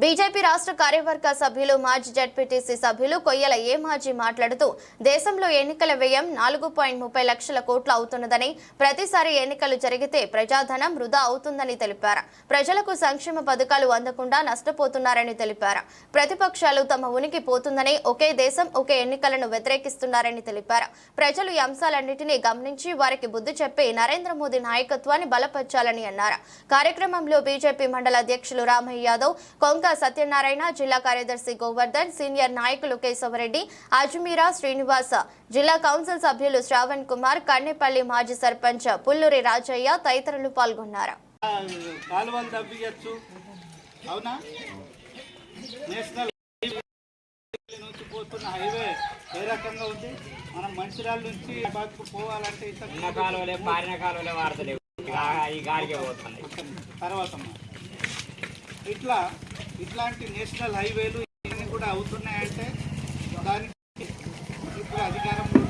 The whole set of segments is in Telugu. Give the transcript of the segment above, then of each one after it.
బీజేపీ రాష్ట్ర కార్యవర్గ సభ్యులు మాజీ జడ్పీటీసీ సభ్యులు కొయ్యల ఏ మాజీ మాట్లాడుతూ దేశంలో ఎన్నికల వ్యయం 4.30 లక్షల కోట్లు అవుతున్నదని, ప్రతిసారి ఎన్నికలు జరిగితే ప్రజాధనం వృధా అవుతుందని తెలిపారు. ప్రజలకు సంక్షేమ పథకాలు అందకుండా నష్టపోతున్నారని తెలిపారు. ప్రతిపక్షాలు తమ ఉనికి పోతుందని, ఒకే దేశం ఒకే ఎన్నికలను వ్యతిరేకిస్తున్నారని తెలిపారు. ప్రజలు ఈ అంశాలన్నింటినీ గమనించి వారికి బుద్ధి చెప్పి నరేంద్ర మోదీ నాయకత్వాన్ని బలపరచాలని అన్నారు. కార్యక్రమంలో బీజేపీ మండల అధ్యక్షులు రామయ్య యాదవ్, కొంక సత్యనారాయణ, జిల్లా కార్యదర్శి గోవర్ధన్, సీనియర్ నాయకులు కేశవరెడ్డి, అజ్మీరా శ్రీనివాస, జిల్లా కౌన్సిల్ సభ్యులు శ్రావణ్ కుమార్, కన్నెపల్లి మాజీ సర్పంచ్ పుల్లూరి రాజయ్య తదితరులు పాల్గొన్నారు. హైవే ఏ రకంగా ఉంది? మనం మంచిర్యాల నుంచి పోవాలంటే తర్వాత ఇట్లాంటి నేషనల్ హైవేలు ఇవన్నీ కూడా అవుతున్నాయంటే దానికి ఇప్పుడు అధికారంలో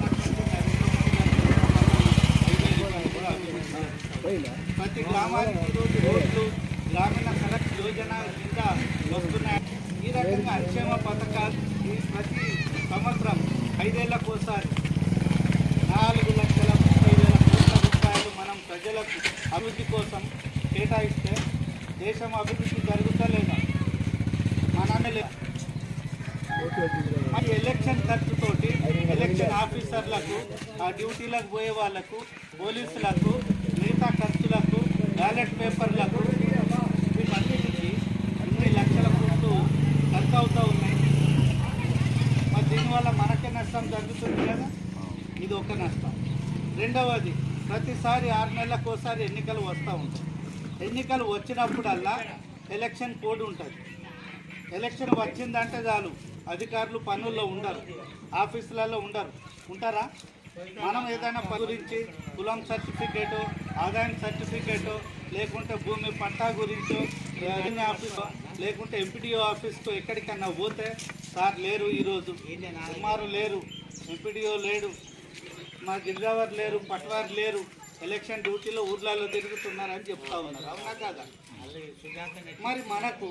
ప్రతి గ్రామానికి రోడ్లు, గ్రామీణ సడక్ యోజన కింద వస్తున్నాయి. ఈ రకంగా సంక్షేమ పథకాలు ప్రతి సంవత్సరం 5 ఏళ్లకోసారి 4,30,000 కోట్ల రూపాయలు మనం ప్రజలకు అభివృద్ధి కోసం కేటాయిస్తే దేశం అభివృద్ధి జరుగుతలేదా? మనమే లేదు. మరి ఎలక్షన్ ఖర్చుతోటి ఎలక్షన్ ఆఫీసర్లకు, ఆ డ్యూటీలకు పోయే వాళ్లకు, పోలీసులకు, మిగతా ఖర్చులకు, బ్యాలెట్ పేపర్లకు, వీటన్నిటికీ 20 లక్షల కోట్లు ఖర్చు అవుతూ ఉన్నాయి. మరి దీనివల్ల మనకే నష్టం జరుగుతుంది కదా. ఇది ఒక నష్టం. రెండవది, ప్రతిసారి 6 నెలలకోసారి ఎన్నికలు వస్తూ ఉంటాయి. ఎన్నికలు వచ్చినప్పుడల్లా ఎలక్షన్ కోడ్ ఉంటుంది. ఎలక్షన్ వచ్చిందంటే చాలు అధికారులు పనుల్లో ఉండరు, ఆఫీసులలో ఉంటారా? మనం ఏదైనా గురించి కులం సర్టిఫికేటు, ఆదాయం సర్టిఫికేటు, లేకుంటే భూమి పట్టా గురించో ఆఫీసు, లేకుంటే ఎంపీడీఓ ఆఫీస్కు ఎక్కడికన్నా పోతే సార్ లేరు, ఈరోజు ఎంఆర్ఓ లేరు, ఎంపీడీఓ లేడు, మా గిరిజావారు లేరు, పట్వారు లేరు, ఎలక్షన్ డ్యూటీలో ఊర్లలో తిరుగుతున్నారని చెప్తా ఉన్నారు. అవునా కాదా? మరి మనకు